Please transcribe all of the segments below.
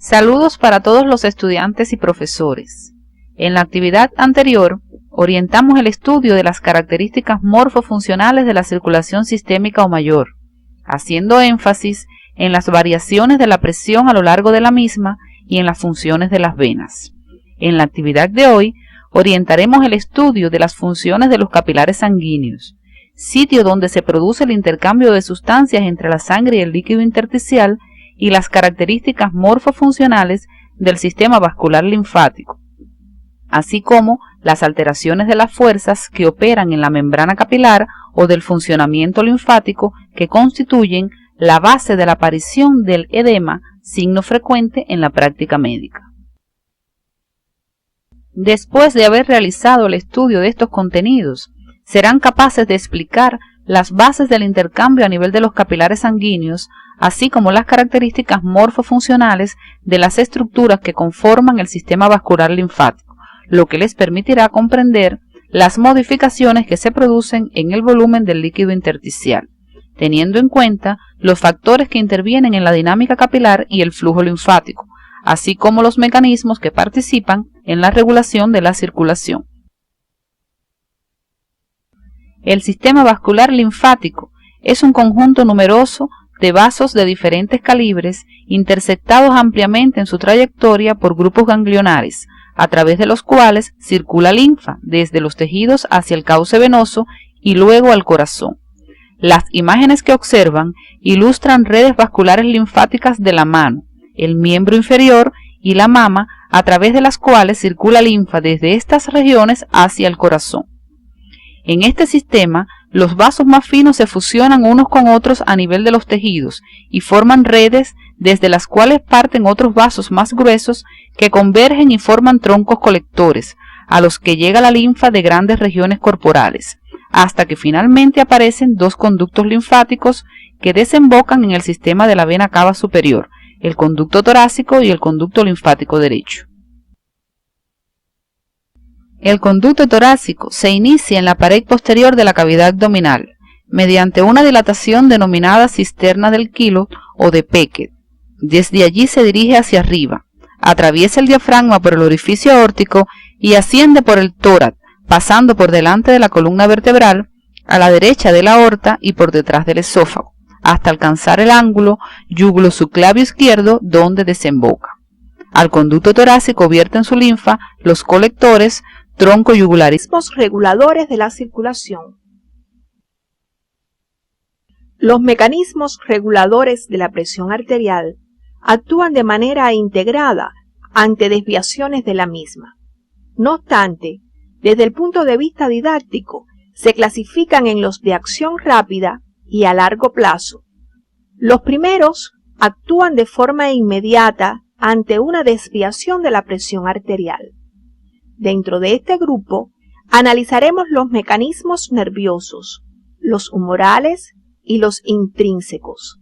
Saludos para todos los estudiantes y profesores. En la actividad anterior, orientamos el estudio de las características morfofuncionales de la circulación sistémica o mayor, haciendo énfasis en las variaciones de la presión a lo largo de la misma y en las funciones de las venas. En la actividad de hoy, orientaremos el estudio de las funciones de los capilares sanguíneos, sitio donde se produce el intercambio de sustancias entre la sangre y el líquido intersticial, y las características morfofuncionales del sistema vascular linfático, así como las alteraciones de las fuerzas que operan en la membrana capilar o del funcionamiento linfático que constituyen la base de la aparición del edema, signo frecuente en la práctica médica. Después de haber realizado el estudio de estos contenidos, serán capaces de explicar las bases del intercambio a nivel de los capilares sanguíneos, así como las características morfofuncionales de las estructuras que conforman el sistema vascular linfático, lo que les permitirá comprender las modificaciones que se producen en el volumen del líquido intersticial, teniendo en cuenta los factores que intervienen en la dinámica capilar y el flujo linfático, así como los mecanismos que participan en la regulación de la circulación. El sistema vascular linfático es un conjunto numeroso de vasos de diferentes calibres intersectados ampliamente en su trayectoria por grupos ganglionares, a través de los cuales circula linfa desde los tejidos hacia el cauce venoso y luego al corazón. Las imágenes que observan ilustran redes vasculares linfáticas de la mano, el miembro inferior y la mama, a través de las cuales circula linfa desde estas regiones hacia el corazón. En este sistema, los vasos más finos se fusionan unos con otros a nivel de los tejidos y forman redes desde las cuales parten otros vasos más gruesos que convergen y forman troncos colectores, a los que llega la linfa de grandes regiones corporales, hasta que finalmente aparecen dos conductos linfáticos que desembocan en el sistema de la vena cava superior, el conducto torácico y el conducto linfático derecho. El conducto torácico se inicia en la pared posterior de la cavidad abdominal, mediante una dilatación denominada cisterna del Quilot o de Peckett. Desde allí se dirige hacia arriba, atraviesa el diafragma por el orificio aórtico y asciende por el tórax, pasando por delante de la columna vertebral, a la derecha de la aorta y por detrás del esófago, hasta alcanzar el ángulo yugulo-subclavio izquierdo, donde desemboca. Al conducto torácico vierten su linfa los colectores tronco yugulares reguladores de la circulación. Los mecanismos reguladores de la presión arterial actúan de manera integrada ante desviaciones de la misma. No obstante, desde el punto de vista didáctico, se clasifican en los de acción rápida y a largo plazo. Los primeros actúan de forma inmediata ante una desviación de la presión arterial. Dentro de este grupo, analizaremos los mecanismos nerviosos, los humorales y los intrínsecos.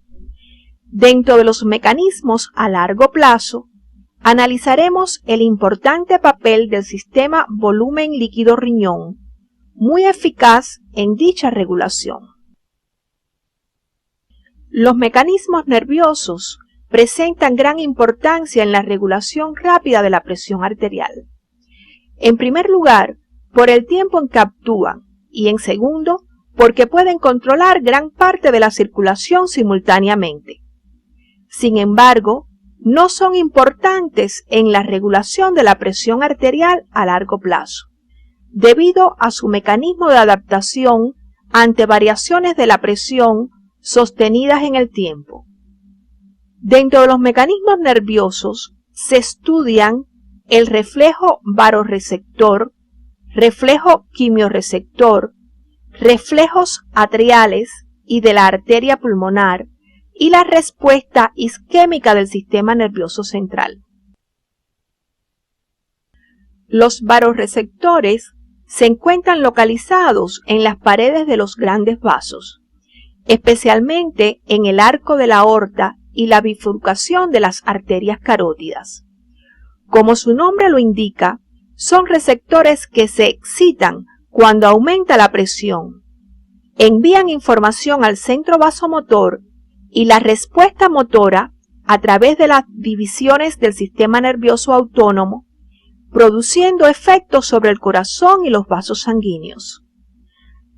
Dentro de los mecanismos a largo plazo, analizaremos el importante papel del sistema volumen líquido riñón, muy eficaz en dicha regulación. Los mecanismos nerviosos presentan gran importancia en la regulación rápida de la presión arterial. En primer lugar, por el tiempo en que actúan, y en segundo, porque pueden controlar gran parte de la circulación simultáneamente. Sin embargo, no son importantes en la regulación de la presión arterial a largo plazo, debido a su mecanismo de adaptación ante variaciones de la presión sostenidas en el tiempo. Dentro de los mecanismos nerviosos se estudian el reflejo vasoreceptor, reflejo quimiorreceptor, reflejos atriales y de la arteria pulmonar y la respuesta isquémica del sistema nervioso central. Los vasoreceptores se encuentran localizados en las paredes de los grandes vasos, especialmente en el arco de la aorta y la bifurcación de las arterias carótidas. Como su nombre lo indica, son receptores que se excitan cuando aumenta la presión, envían información al centro vasomotor y la respuesta motora a través de las divisiones del sistema nervioso autónomo, produciendo efectos sobre el corazón y los vasos sanguíneos.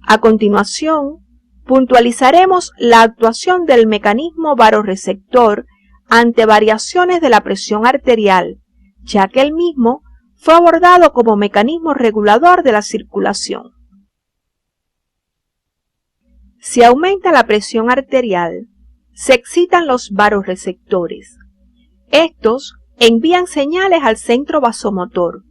A continuación, puntualizaremos la actuación del mecanismo vasoreceptor ante variaciones de la presión arterial, ya que el mismo fue abordado como mecanismo regulador de la circulación. Si aumenta la presión arterial, se excitan los vasoreceptores. Estos envían señales al centro vasomotor,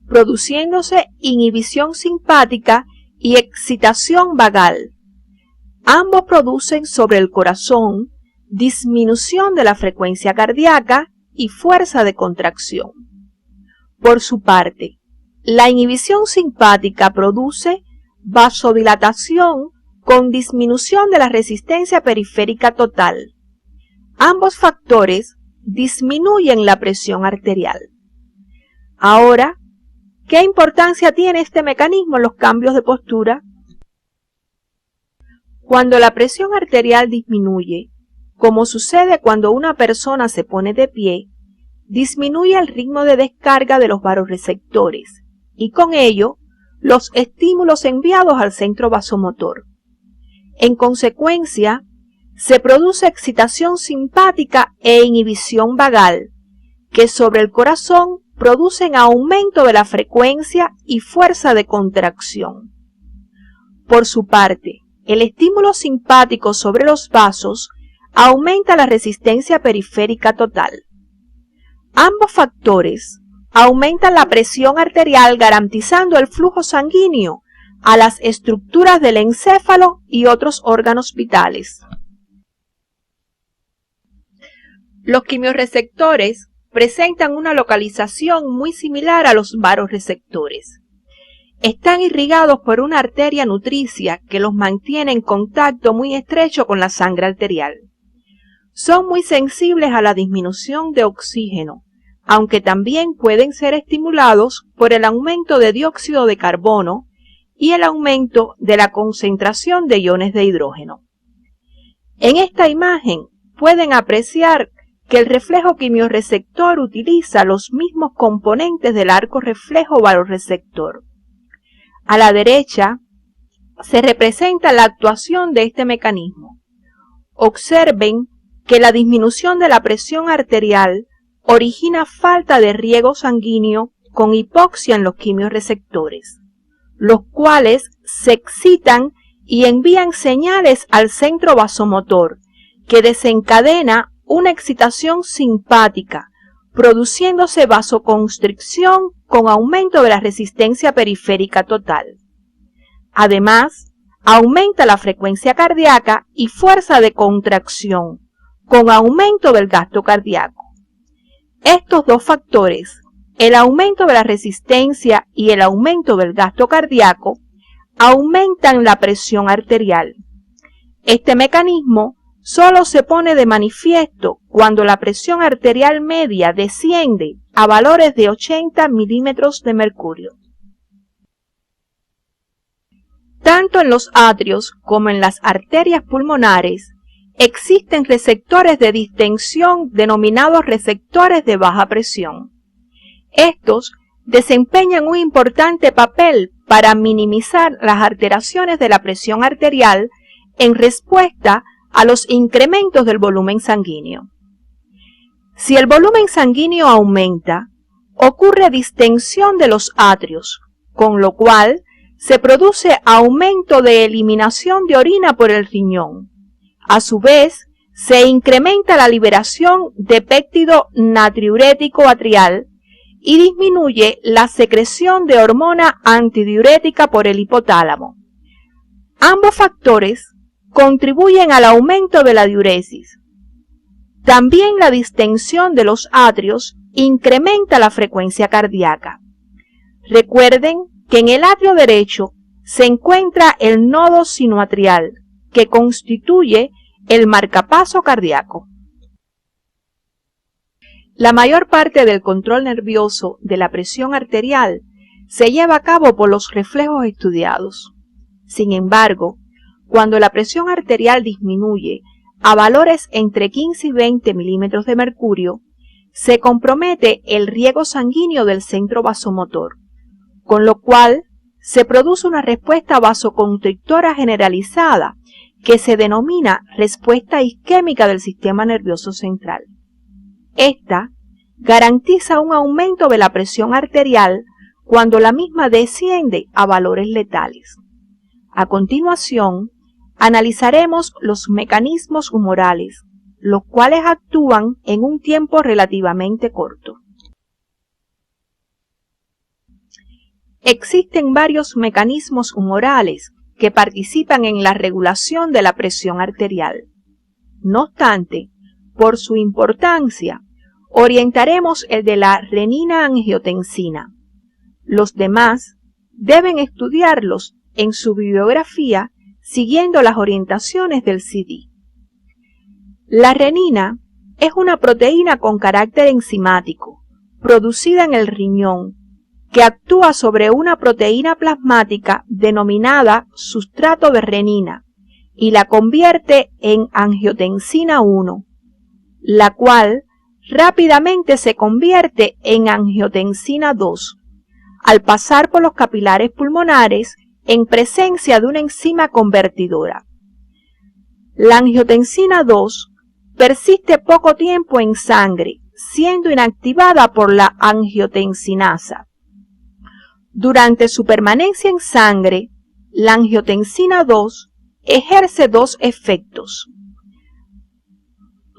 produciéndose inhibición simpática y excitación vagal. Ambos producen sobre el corazón disminución de la frecuencia cardíaca y fuerza de contracción. Por su parte, la inhibición simpática produce vasodilatación con disminución de la resistencia periférica total. Ambos factores disminuyen la presión arterial. Ahora, ¿qué importancia tiene este mecanismo en los cambios de postura? Cuando la presión arterial disminuye, como sucede cuando una persona se pone de pie, disminuye el ritmo de descarga de los vasoreceptores y con ello los estímulos enviados al centro vasomotor. En consecuencia, se produce excitación simpática e inhibición vagal, que sobre el corazón producen aumento de la frecuencia y fuerza de contracción. Por su parte, el estímulo simpático sobre los vasos aumenta la resistencia periférica total. Ambos factores aumentan la presión arterial garantizando el flujo sanguíneo a las estructuras del encéfalo y otros órganos vitales. Los quimiorreceptores presentan una localización muy similar a los vasoreceptores. Están irrigados por una arteria nutricia que los mantiene en contacto muy estrecho con la sangre arterial. Son muy sensibles a la disminución de oxígeno, aunque también pueden ser estimulados por el aumento de dióxido de carbono y el aumento de la concentración de iones de hidrógeno. En esta imagen pueden apreciar que el reflejo quimiorreceptor utiliza los mismos componentes del arco reflejo vasoreceptor. A la derecha se representa la actuación de este mecanismo. Observen que la disminución de la presión arterial origina falta de riego sanguíneo con hipoxia en los quimiorreceptores, los cuales se excitan y envían señales al centro vasomotor, que desencadena una excitación simpática, produciéndose vasoconstricción con aumento de la resistencia periférica total. Además, aumenta la frecuencia cardíaca y fuerza de contracción, con aumento del gasto cardíaco. Estos dos factores, el aumento de la resistencia y el aumento del gasto cardíaco, aumentan la presión arterial. Este mecanismo solo se pone de manifiesto cuando la presión arterial media desciende a valores de 80 milímetros de mercurio. Tanto en los atrios como en las arterias pulmonares existen receptores de distensión denominados receptores de baja presión. Estos desempeñan un importante papel para minimizar las alteraciones de la presión arterial en respuesta a los incrementos del volumen sanguíneo. Si el volumen sanguíneo aumenta, ocurre distensión de los atrios, con lo cual se produce aumento de eliminación de orina por el riñón. A su vez, se incrementa la liberación de péptido natriurético atrial y disminuye la secreción de hormona antidiurética por el hipotálamo. Ambos factores contribuyen al aumento de la diuresis. También la distensión de los atrios incrementa la frecuencia cardíaca. Recuerden que en el atrio derecho se encuentra el nodo sinoatrial, que constituye el marcapaso cardíaco. La mayor parte del control nervioso de la presión arterial se lleva a cabo por los reflejos estudiados. Sin embargo, cuando la presión arterial disminuye, a valores entre 15 y 20 milímetros de mercurio, se compromete el riego sanguíneo del centro vasomotor, con lo cual se produce una respuesta vasoconstrictora generalizada que se denomina respuesta isquémica del sistema nervioso central. Esta garantiza un aumento de la presión arterial cuando la misma desciende a valores letales. A continuación, analizaremos los mecanismos humorales, los cuales actúan en un tiempo relativamente corto. Existen varios mecanismos humorales que participan en la regulación de la presión arterial. No obstante, por su importancia, orientaremos el de la renina-angiotensina. Los demás deben estudiarlos en su bibliografía siguiendo las orientaciones del CD. La renina es una proteína con carácter enzimático, producida en el riñón, que actúa sobre una proteína plasmática denominada sustrato de renina y la convierte en angiotensina 1, la cual rápidamente se convierte en angiotensina 2 al pasar por los capilares pulmonares en presencia de una enzima convertidora. La angiotensina 2 persiste poco tiempo en sangre, siendo inactivada por la angiotensinasa. Durante su permanencia en sangre, la angiotensina 2 ejerce dos efectos: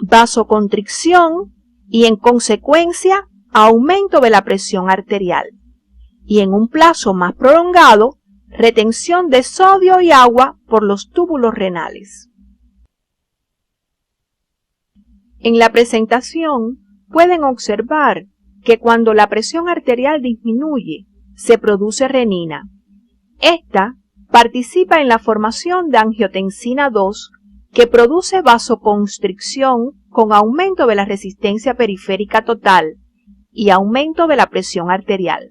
vasoconstricción y, en consecuencia, aumento de la presión arterial, y en un plazo más prolongado, retención de sodio y agua por los túbulos renales. En la presentación pueden observar que cuando la presión arterial disminuye, se produce renina. Esta participa en la formación de angiotensina 2, que produce vasoconstricción con aumento de la resistencia periférica total y aumento de la presión arterial.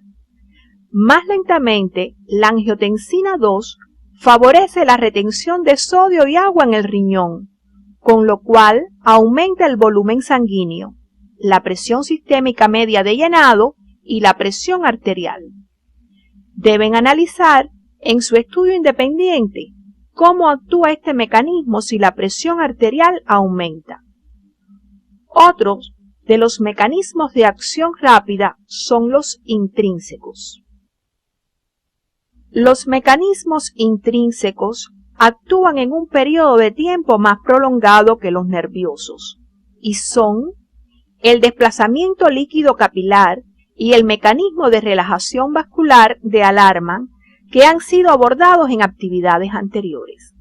Más lentamente, la angiotensina 2 favorece la retención de sodio y agua en el riñón, con lo cual aumenta el volumen sanguíneo, la presión sistémica media de llenado y la presión arterial. Deben analizar en su estudio independiente cómo actúa este mecanismo si la presión arterial aumenta. Otros de los mecanismos de acción rápida son los intrínsecos. Los mecanismos intrínsecos actúan en un periodo de tiempo más prolongado que los nerviosos y son el desplazamiento líquido capilar y el mecanismo de relajación vascular de Alarman, que han sido abordados en actividades anteriores.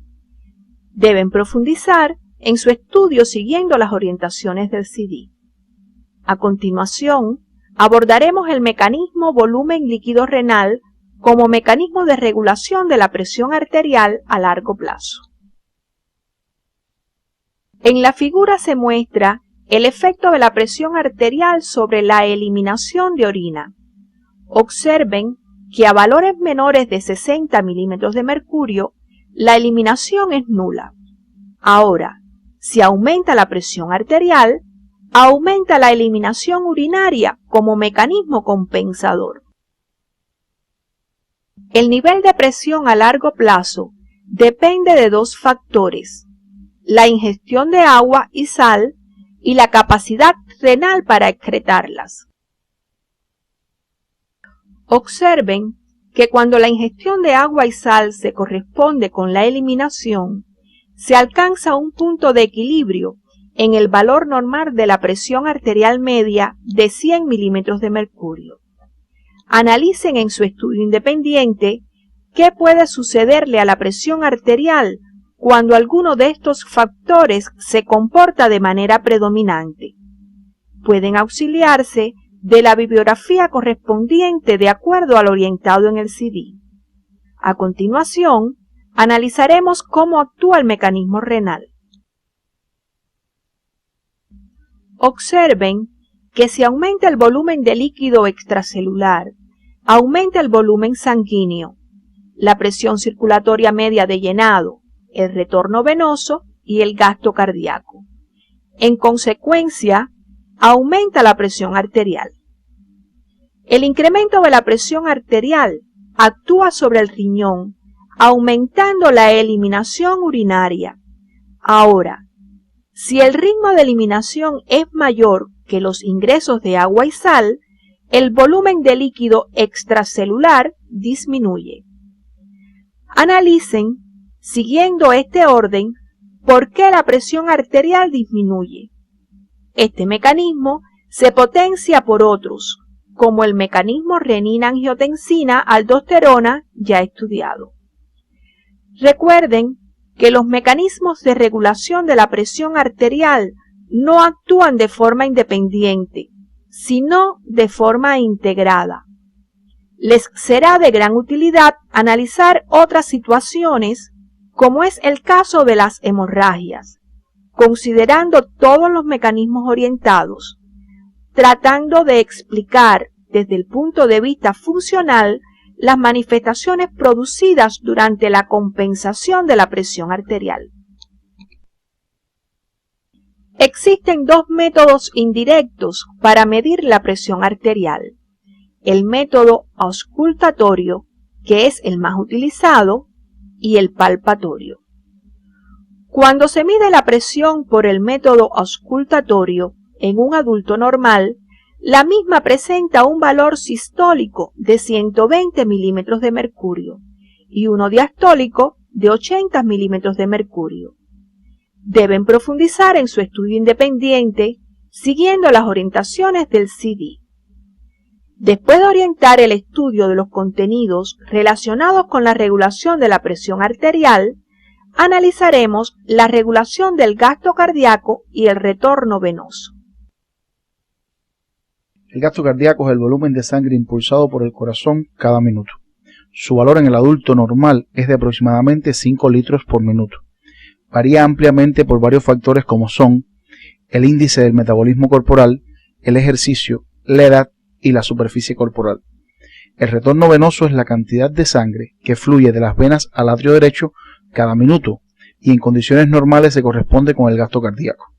Deben profundizar en su estudio siguiendo las orientaciones del CD. A continuación, abordaremos el mecanismo volumen líquido renal como mecanismo de regulación de la presión arterial a largo plazo. En la figura se muestra el efecto de la presión arterial sobre la eliminación de orina. Observen que a valores menores de 60 milímetros de mercurio, la eliminación es nula. Ahora, si aumenta la presión arterial, aumenta la eliminación urinaria como mecanismo compensador. El nivel de presión a largo plazo depende de dos factores: la ingestión de agua y sal y la capacidad renal para excretarlas. Observen que cuando la ingestión de agua y sal se corresponde con la eliminación, se alcanza un punto de equilibrio en el valor normal de la presión arterial media de 100 milímetros de mercurio. Analicen en su estudio independiente qué puede sucederle a la presión arterial cuando alguno de estos factores se comporta de manera predominante. Pueden auxiliarse de la bibliografía correspondiente de acuerdo al orientado en el CD. A continuación, analizaremos cómo actúa el mecanismo renal. Observen que si aumenta el volumen de líquido extracelular, aumenta el volumen sanguíneo, la presión circulatoria media de llenado, el retorno venoso y el gasto cardíaco. En consecuencia, aumenta la presión arterial. El incremento de la presión arterial actúa sobre el riñón, aumentando la eliminación urinaria. Ahora, si el ritmo de eliminación es mayor que los ingresos de agua y sal, el volumen de líquido extracelular disminuye. Analicen, siguiendo este orden, por qué la presión arterial disminuye. Este mecanismo se potencia por otros, como el mecanismo renina-angiotensina-aldosterona ya estudiado. Recuerden que los mecanismos de regulación de la presión arterial no actúan de forma independiente, sino de forma integrada. Les será de gran utilidad analizar otras situaciones, como es el caso de las hemorragias, considerando todos los mecanismos orientados, tratando de explicar desde el punto de vista funcional las manifestaciones producidas durante la compensación de la presión arterial. Existen dos métodos indirectos para medir la presión arterial. El método auscultatorio, que es el más utilizado, y el palpatorio. Cuando se mide la presión por el método auscultatorio en un adulto normal, la misma presenta un valor sistólico de 120 milímetros de mercurio y uno diastólico de 80 milímetros de mercurio. Deben profundizar en su estudio independiente siguiendo las orientaciones del CD. Después de orientar el estudio de los contenidos relacionados con la regulación de la presión arterial, analizaremos la regulación del gasto cardíaco y el retorno venoso. El gasto cardíaco es el volumen de sangre impulsado por el corazón cada minuto. Su valor en el adulto normal es de aproximadamente 5 litros por minuto. Varía ampliamente por varios factores como son el índice del metabolismo corporal, el ejercicio, la edad y la superficie corporal. El retorno venoso es la cantidad de sangre que fluye de las venas al atrio derecho cada minuto y en condiciones normales se corresponde con el gasto cardíaco.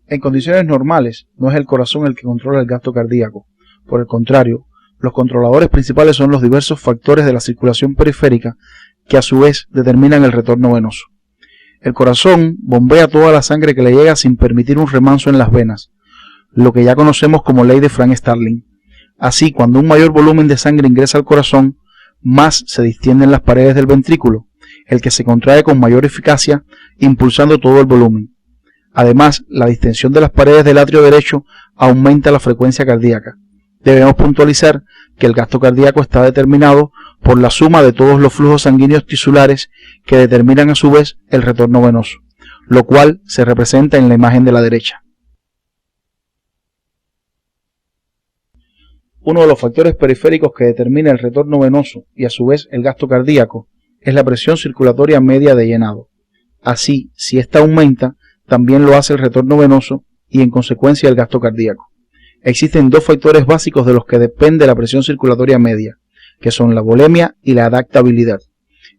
En condiciones normales no es el corazón el que controla el gasto cardíaco. Por el contrario, los controladores principales son los diversos factores de la circulación periférica que a su vez determinan el retorno venoso. El corazón bombea toda la sangre que le llega sin permitir un remanso en las venas, lo que ya conocemos como ley de Frank-Starling. Así, cuando un mayor volumen de sangre ingresa al corazón, más se distienden las paredes del ventrículo, el que se contrae con mayor eficacia, impulsando todo el volumen. Además, la distensión de las paredes del atrio derecho aumenta la frecuencia cardíaca. Debemos puntualizar que el gasto cardíaco está determinado por la suma de todos los flujos sanguíneos tisulares que determinan a su vez el retorno venoso, lo cual se representa en la imagen de la derecha. Uno de los factores periféricos que determina el retorno venoso y a su vez el gasto cardíaco es la presión circulatoria media de llenado. Así, si ésta aumenta, también lo hace el retorno venoso y en consecuencia el gasto cardíaco. Existen dos factores básicos de los que depende la presión circulatoria media, que son la volemia y la adaptabilidad.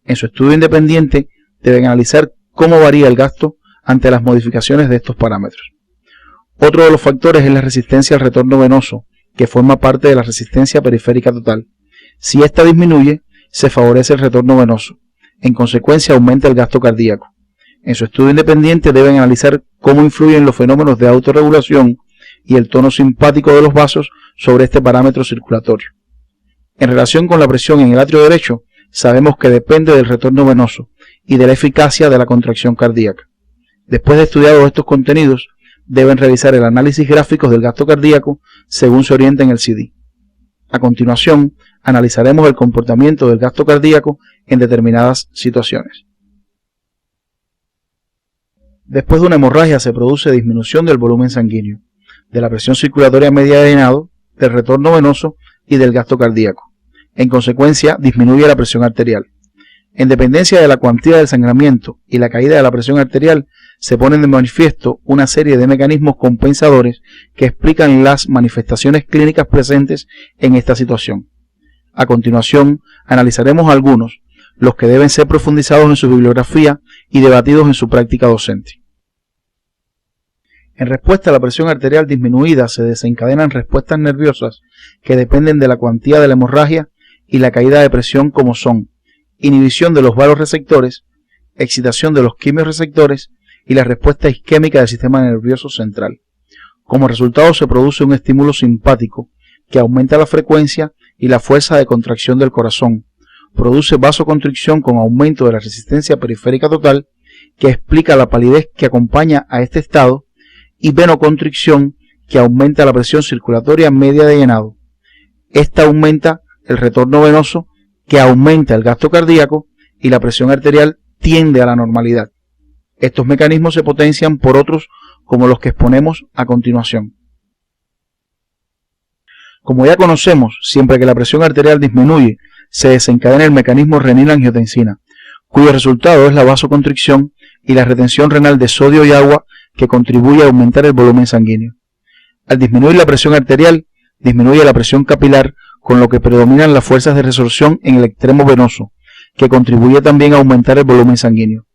En su estudio independiente deben analizar cómo varía el gasto ante las modificaciones de estos parámetros. Otro de los factores es la resistencia al retorno venoso, que forma parte de la resistencia periférica total. Si ésta disminuye, se favorece el retorno venoso. En consecuencia, aumenta el gasto cardíaco. En su estudio independiente deben analizar cómo influyen los fenómenos de autorregulación y el tono simpático de los vasos sobre este parámetro circulatorio. En relación con la presión en el atrio derecho, sabemos que depende del retorno venoso y de la eficacia de la contracción cardíaca. Después de estudiados estos contenidos, deben revisar el análisis gráfico del gasto cardíaco según se orienta en el CD. A continuación, analizaremos el comportamiento del gasto cardíaco en determinadas situaciones. Después de una hemorragia se produce disminución del volumen sanguíneo, de la presión circulatoria media de llenado, del retorno venoso y del gasto cardíaco. En consecuencia, disminuye la presión arterial. En dependencia de la cuantía del sangramiento y la caída de la presión arterial, se ponen de manifiesto una serie de mecanismos compensadores que explican las manifestaciones clínicas presentes en esta situación. A continuación, analizaremos algunos, los que deben ser profundizados en su bibliografía y debatidos en su práctica docente. En respuesta a la presión arterial disminuida se desencadenan respuestas nerviosas que dependen de la cuantía de la hemorragia y la caída de presión, como son inhibición de los vasoreceptores, excitación de los quimiorreceptores y la respuesta isquémica del sistema nervioso central. Como resultado se produce un estímulo simpático que aumenta la frecuencia y la fuerza de contracción del corazón, produce vasoconstricción con aumento de la resistencia periférica total, que explica la palidez que acompaña a este estado, y venoconstricción, que aumenta la presión circulatoria media de llenado. Esta aumenta el retorno venoso, que aumenta el gasto cardíaco, y la presión arterial tiende a la normalidad. Estos mecanismos se potencian por otros como los que exponemos a continuación. Como ya conocemos, siempre que la presión arterial disminuye, se desencadena el mecanismo renina-angiotensina, cuyo resultado es la vasoconstricción y la retención renal de sodio y agua, que contribuye a aumentar el volumen sanguíneo. Al disminuir la presión arterial, disminuye la presión capilar, con lo que predominan las fuerzas de resorción en el extremo venoso, que contribuye también a aumentar el volumen sanguíneo.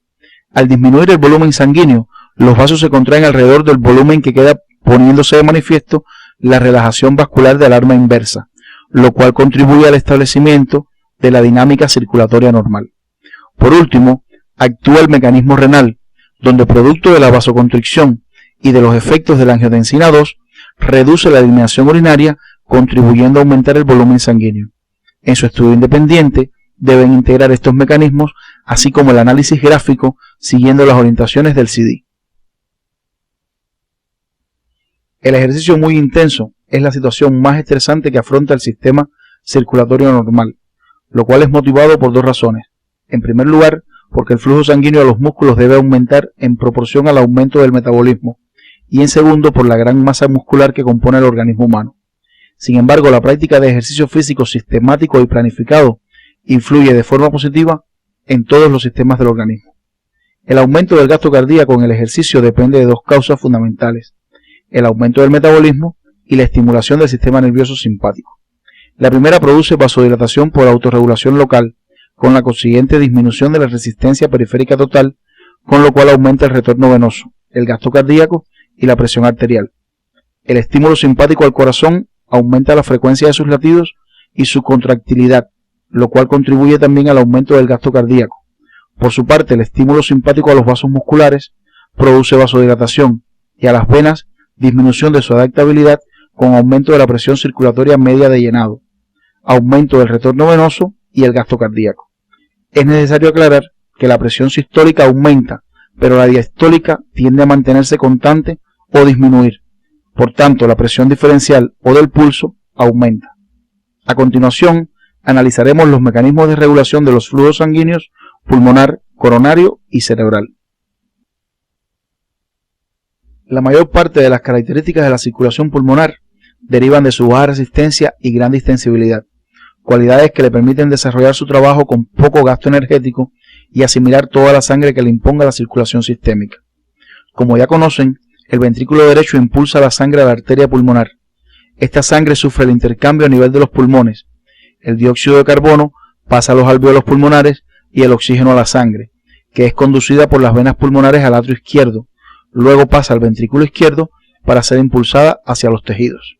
Al disminuir el volumen sanguíneo, los vasos se contraen alrededor del volumen, que queda poniéndose de manifiesto la relajación vascular de alarma inversa, lo cual contribuye al establecimiento de la dinámica circulatoria normal. Por último, actúa el mecanismo renal, donde producto de la vasoconstricción y de los efectos de la angiotensina 2, reduce la eliminación urinaria, contribuyendo a aumentar el volumen sanguíneo. En su estudio independiente, deben integrar estos mecanismos, así como el análisis gráfico, siguiendo las orientaciones del CD. El ejercicio muy intenso es la situación más estresante que afronta el sistema circulatorio normal, lo cual es motivado por dos razones. En primer lugar, porque el flujo sanguíneo a los músculos debe aumentar en proporción al aumento del metabolismo, y en segundo, por la gran masa muscular que compone el organismo humano. Sin embargo, la práctica de ejercicio físico sistemático y planificado influye de forma positiva en todos los sistemas del organismo. El aumento del gasto cardíaco en el ejercicio depende de dos causas fundamentales: el aumento del metabolismo y la estimulación del sistema nervioso simpático. La primera produce vasodilatación por autorregulación local, con la consiguiente disminución de la resistencia periférica total, con lo cual aumenta el retorno venoso, el gasto cardíaco y la presión arterial. El estímulo simpático al corazón aumenta la frecuencia de sus latidos y su contractilidad, lo cual contribuye también al aumento del gasto cardíaco. Por su parte, el estímulo simpático a los vasos musculares produce vasodilatación y a las venas disminución de su adaptabilidad, con aumento de la presión circulatoria media de llenado, aumento del retorno venoso y el gasto cardíaco. Es necesario aclarar que la presión sistólica aumenta, pero la diastólica tiende a mantenerse constante o disminuir. Por tanto, la presión diferencial o del pulso aumenta. A continuación, analizaremos los mecanismos de regulación de los flujos sanguíneos pulmonar, coronario y cerebral. La mayor parte de las características de la circulación pulmonar derivan de su baja resistencia y gran distensibilidad, cualidades que le permiten desarrollar su trabajo con poco gasto energético y asimilar toda la sangre que le imponga la circulación sistémica. Como ya conocen, el ventrículo derecho impulsa la sangre a la arteria pulmonar. Esta sangre sufre el intercambio a nivel de los pulmones. El dióxido de carbono pasa a los alvéolos pulmonares y el oxígeno a la sangre, que es conducida por las venas pulmonares al atrio izquierdo. Luego pasa al ventrículo izquierdo para ser impulsada hacia los tejidos.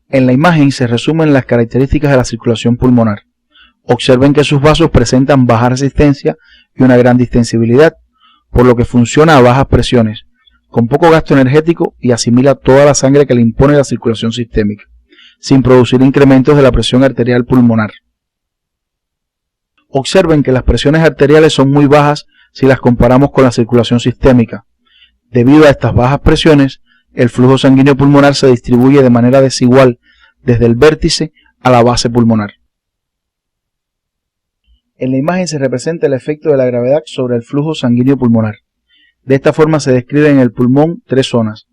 En la imagen se resumen las características de la circulación pulmonar. Observen que sus vasos presentan baja resistencia y una gran distensibilidad, por lo que funciona a bajas presiones, con poco gasto energético y asimila toda la sangre que le impone la circulación sistémica, sin producir incrementos de la presión arterial pulmonar. Observen que las presiones arteriales son muy bajas si las comparamos con la circulación sistémica. Debido a estas bajas presiones, el flujo sanguíneo pulmonar se distribuye de manera desigual desde el vértice a la base pulmonar. En la imagen se representa el efecto de la gravedad sobre el flujo sanguíneo pulmonar. De esta forma se describen en el pulmón tres zonas.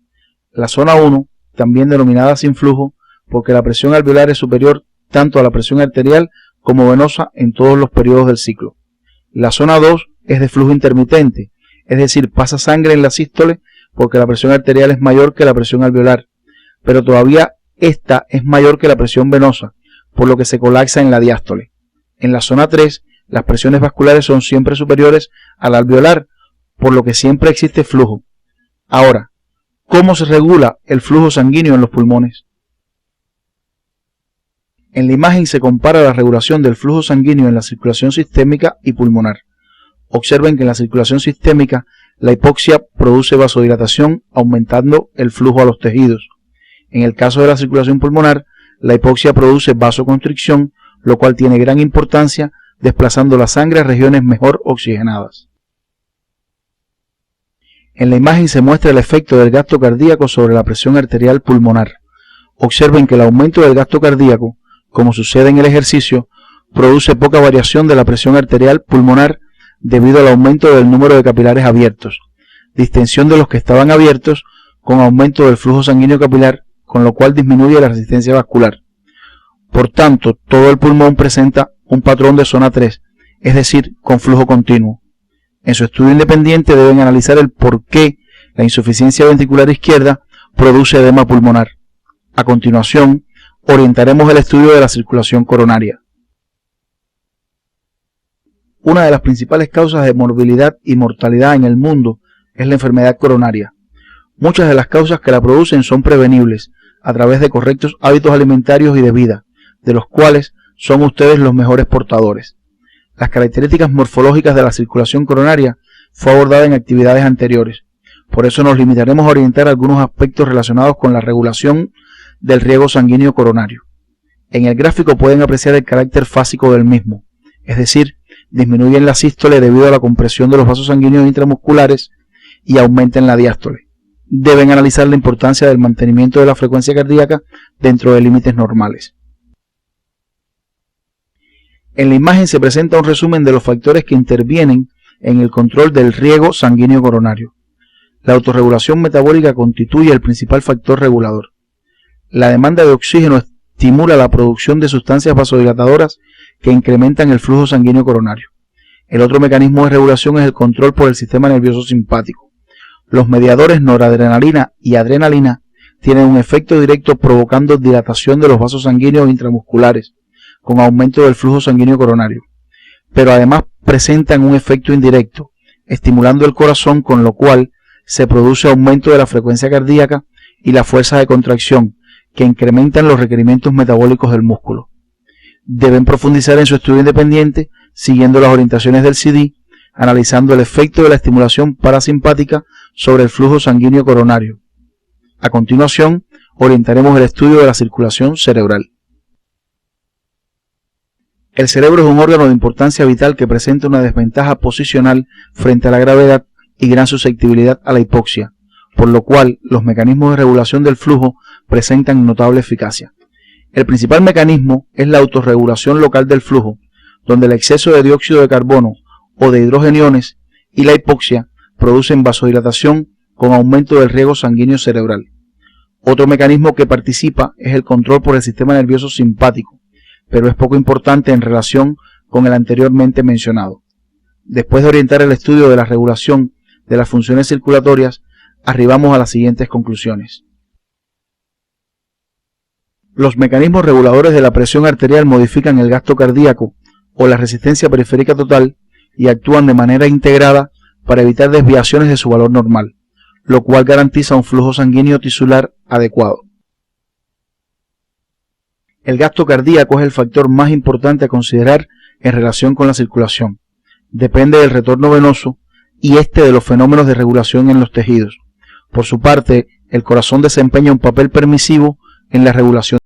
La zona 1, también denominada sin flujo, porque la presión alveolar es superior tanto a la presión arterial como venosa en todos los periodos del ciclo. La zona 2 es de flujo intermitente, es decir, pasa sangre en la sístole porque la presión arterial es mayor que la presión alveolar, pero todavía esta es mayor que la presión venosa, por lo que se colapsa en la diástole. En la zona 3, las presiones vasculares son siempre superiores al alveolar, por lo que siempre existe flujo. Ahora, ¿cómo se regula el flujo sanguíneo en los pulmones? En la imagen se compara la regulación del flujo sanguíneo en la circulación sistémica y pulmonar. Observen que en la circulación sistémica la hipoxia produce vasodilatación, aumentando el flujo a los tejidos. En el caso de la circulación pulmonar, la hipoxia produce vasoconstricción, lo cual tiene gran importancia, desplazando la sangre a regiones mejor oxigenadas. En la imagen se muestra el efecto del gasto cardíaco sobre la presión arterial pulmonar. Observen que el aumento del gasto cardíaco, como sucede en el ejercicio, produce poca variación de la presión arterial pulmonar debido al aumento del número de capilares abiertos, distensión de los que estaban abiertos con aumento del flujo sanguíneo capilar, con lo cual disminuye la resistencia vascular. Por tanto, todo el pulmón presenta un patrón de zona 3, es decir, con flujo continuo. En su estudio independiente deben analizar el por qué la insuficiencia ventricular izquierda produce edema pulmonar. A continuación, orientaremos el estudio de la circulación coronaria. Una de las principales causas de morbilidad y mortalidad en el mundo es la enfermedad coronaria. Muchas de las causas que la producen son prevenibles a través de correctos hábitos alimentarios y de vida, de los cuales son ustedes los mejores portadores. Las características morfológicas de la circulación coronaria fue abordada en actividades anteriores. Por eso nos limitaremos a orientar algunos aspectos relacionados con la regulación del riego sanguíneo coronario. En el gráfico pueden apreciar el carácter fásico del mismo, es decir, disminuyen la sístole debido a la compresión de los vasos sanguíneos intramusculares y aumenten la diástole. Deben analizar la importancia del mantenimiento de la frecuencia cardíaca dentro de límites normales. En la imagen se presenta un resumen de los factores que intervienen en el control del riego sanguíneo coronario. La autorregulación metabólica constituye el principal factor regulador. La demanda de oxígeno estimula la producción de sustancias vasodilatadoras que incrementan el flujo sanguíneo coronario. El otro mecanismo de regulación es el control por el sistema nervioso simpático. Los mediadores noradrenalina y adrenalina tienen un efecto directo provocando dilatación de los vasos sanguíneos intramusculares, con aumento del flujo sanguíneo coronario, pero además presentan un efecto indirecto, estimulando el corazón, con lo cual se produce aumento de la frecuencia cardíaca y la fuerza de contracción, que incrementan los requerimientos metabólicos del músculo. Deben profundizar en su estudio independiente, siguiendo las orientaciones del CD, analizando el efecto de la estimulación parasimpática sobre el flujo sanguíneo coronario. A continuación, orientaremos el estudio de la circulación cerebral. El cerebro es un órgano de importancia vital que presenta una desventaja posicional frente a la gravedad y gran susceptibilidad a la hipoxia, por lo cual los mecanismos de regulación del flujo presentan notable eficacia. El principal mecanismo es la autorregulación local del flujo, donde el exceso de dióxido de carbono o de hidrogeniones y la hipoxia producen vasodilatación con aumento del riego sanguíneo cerebral. Otro mecanismo que participa es el control por el sistema nervioso simpático, pero es poco importante en relación con el anteriormente mencionado. Después de orientar el estudio de la regulación de las funciones circulatorias, arribamos a las siguientes conclusiones. Los mecanismos reguladores de la presión arterial modifican el gasto cardíaco o la resistencia periférica total y actúan de manera integrada para evitar desviaciones de su valor normal, lo cual garantiza un flujo sanguíneo tisular adecuado. El gasto cardíaco es el factor más importante a considerar en relación con la circulación. Depende del retorno venoso y de los fenómenos de regulación en los tejidos. Por su parte, el corazón desempeña un papel permisivo en la regulación